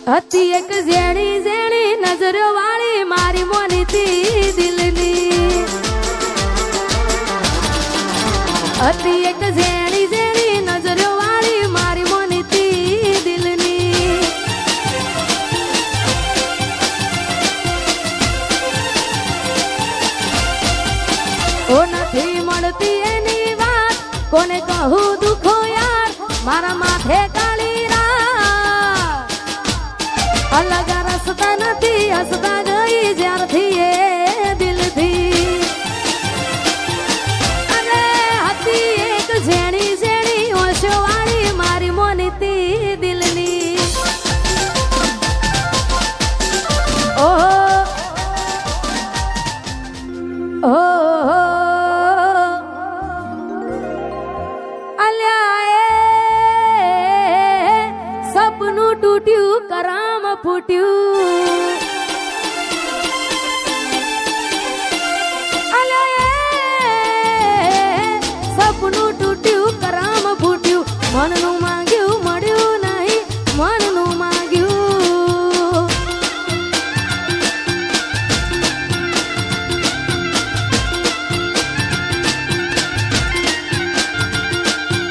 હતી એક ઝેણી ઝેણી નજરો વાળી મારી મોનીતી દિલની હતી એક ઝેણી ઝેણી નજરો વાળી મારી મોનીતી દિલની ઓ નથી મળતી એની વાત કોને કહું દુખો યાર મારા માથે કાળી રાત અલગ રસ્તા નથી હસતા ગઈ જ્યારથી એ દિલથી અરે હતી એક ઝેણી ઝેણી ઓશો વાળી મારી મોનીતી દિલની ઓહો ઓહો સપનું તૂટ્યું કરામ ફૂટ્યું સપનું તૂટ્યું કરામ ફૂટ્યું મનનું માંગ્યું મળ્યું નહીં મનનું માંગ્યું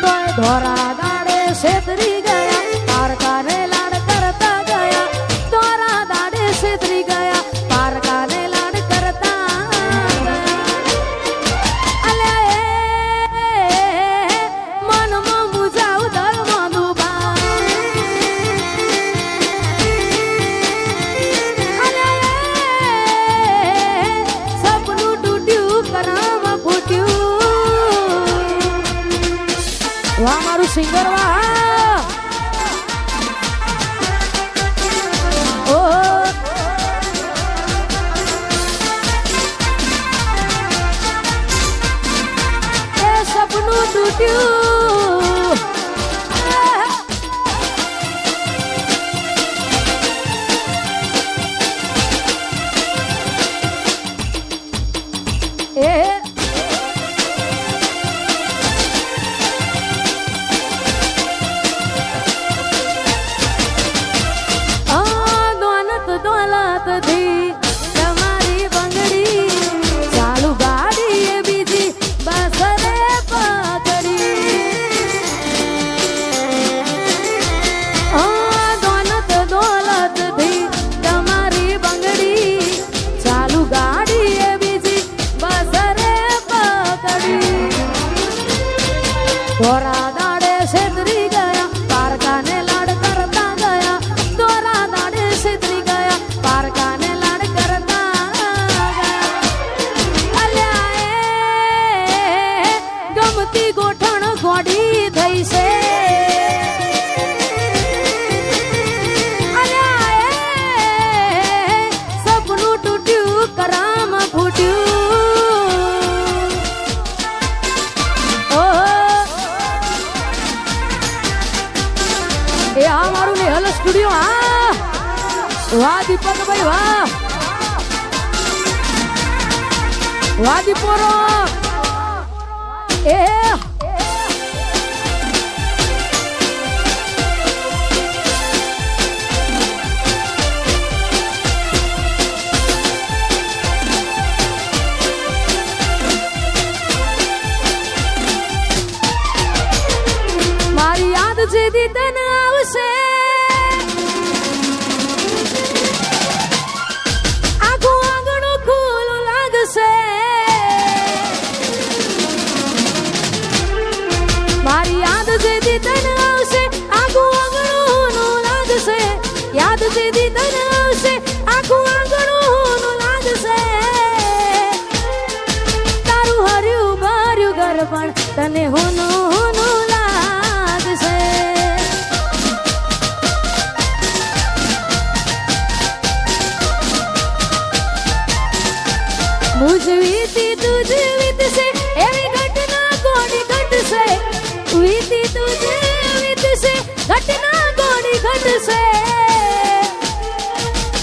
તોય ધોરા દાડે છેતરી ગયા પારકાને લાડ કરતા ગયા તોરા દાડે છેતરી ગયા પારકાને લાડ કરતા અલે મનમાં મુજાવ દરમાં ડૂબા અલે સપનું તૂટ્યું કરામ ફૂટ્યું વાહ મારું સિંગર વાહ સપનું તૂટ્યું દોલત દોલત થી તમારી બંગડી ચાલુ ગાડી એ બીજી બસ રે પકડી દોલત દોલત થી તમારી બંગડી ચાલુ ગાડી એ બીજી બસ રે પકડી ધોરા દાડે છેતરી ગયા પારકાને લાડ કરતા ગયા ધોરા દાડે છેતરી ગયા પારકાને લાડ કરતા ગયા અલ્યા ગમતી ગોઠણ ગોડી થઈ છે અલ્યા સપનું તૂટ્યું કરામ ફૂટ્યું એ આ મારું નેહલ સ્ટુડિયો હા વાહ દીપકભાઈ વાહ વાહ દીપોરો એ મારી યાદ જેદી તને આવશે આખું આંગણું ખુલ્લું લાગશે મારી યાદ જેદી તને આવશે આખું આંગણું લાગશે યાદ જેદી તને આવશે આખું આંગણું લાગશે તારું હર્યું ભર્યું ઘર પણ તને હોનું લાગશે મુજ વીતી તુજ વીતશે એવી ઘટના કોની ઘટશે વીતી તુજ વીતશે ઘટના કોની ઘટશે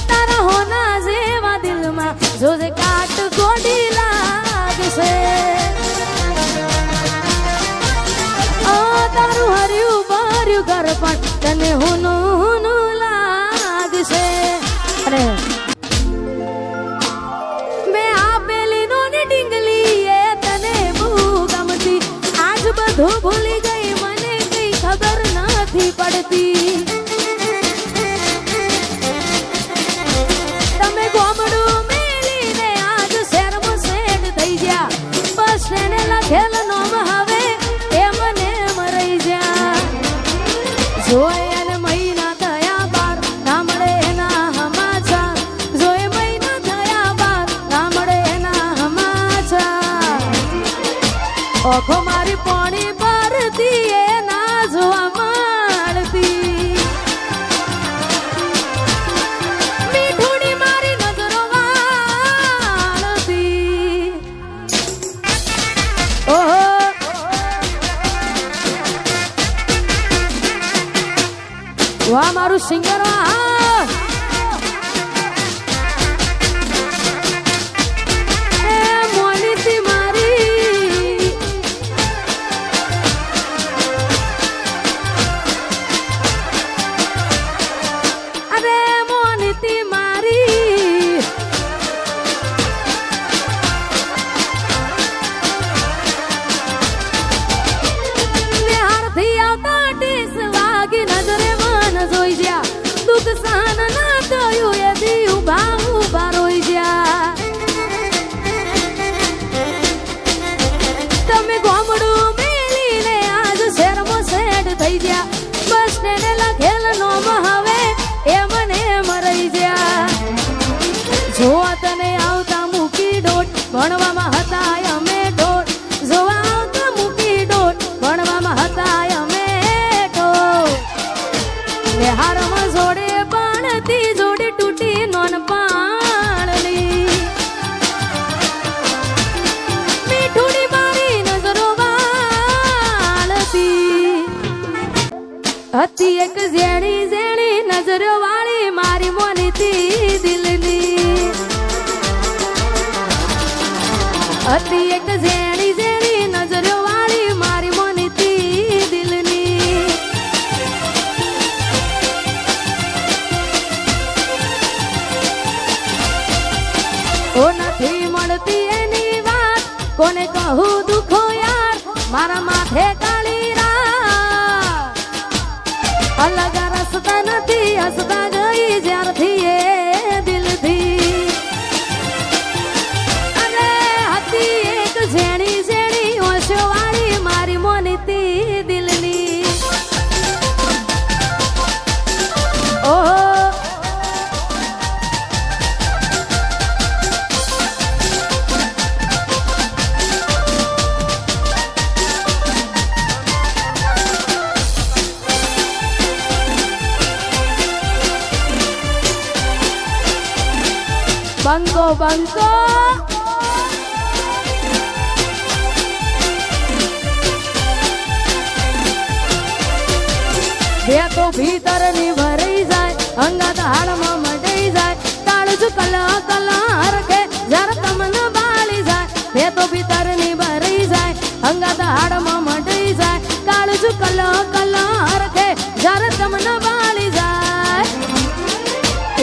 તારા હોના જેવા દિલમાં જોજે કાટ ગોડી લાગશે તારું હર્યું ભર્યું ઘર પણ તને હોનું લાગશે સિંગરવા એ મોનીતી મારી અરે મોનીતી મારી નિહારથી આવતા ટીસ વાગી નજરે મન જોઈ જ્યા દુઃખ સહન ના થયું એ દી ઉભા રોઈ જ્યા તમે ગોમડું મેલીને આજ શહેરમાં સેટ થઈ ગયા બસ તેને લખેલ નોમ હવે એ મને મરાઈ જ્યા જોવા તને આવતા મૂકી ડોટ ભણવામાં હતા અમે ડોટ જોવા આવતા મૂકી ડોટ ભણવામાં હતા અમે ડોટ હારમાં જોડે પાણતી જોડે તૂટી નોન પાણની મીઠુડી મારી નજરો વાળતી હતી એક ઝેણી ઝેણી નજરો વાળી મારી મોનીતી દિલની હતી એક ઝેણી ઝેણી નજરો વાળી મારી મોનીતી દિલની ઓ નથી મળતી એની વાત કોને કહું દુખો યાર મારા માથે કાળી રાત અલગ રસ્તા નથી હસતા ગઈ જ્યારથી એ દિલથી અરે હતી એક ઝેણી ઝેણી ઓશો વાળી મારી મોનીતી દિલની ઓહો બંકો બંકો બે તો ભીતર ની ભરાઈ જાય અંગાત હાડમાં મટાઈ જાય તાળજુ કલા કલા હરખે જરા તમને બાળી જાય બે તો ભીતર ની ભરાઈ જાય અંગાત હાડમાં મટાઈ જાય તાળજુ કલા કલા હરખે જરા તમને બાળી જાય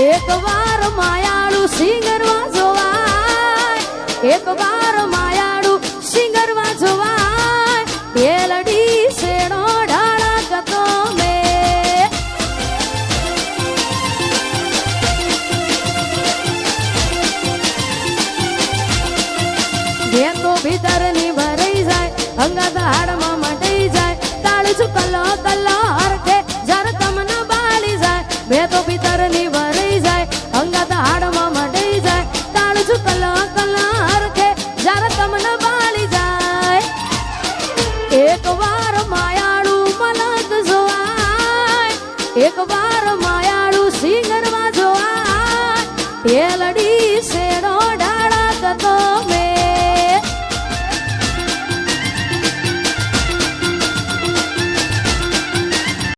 એક વાર માયાળું સિંગરવા જોવાય એક વાર માયાળું સિંગરવા જોવાય બેલડી શેડો ઢાળા કતો મે બે તો ભીતર ની ભરાઈ જાય અંગાત હાડમાં મટાઈ જાય તાળજુ કલો કલો હરખે જરા તમને બાળી જાય બે તો ભીતર ની ભરાઈ જાય અંગાત હાડમાં મટાઈ જાય તાળજુ કલો કલો હરખે જરા તમને બાળી જાય એક વાર માયાળું મલક જોવાય એક વાર માયાળું સિંગરવા જોવાય એ લડી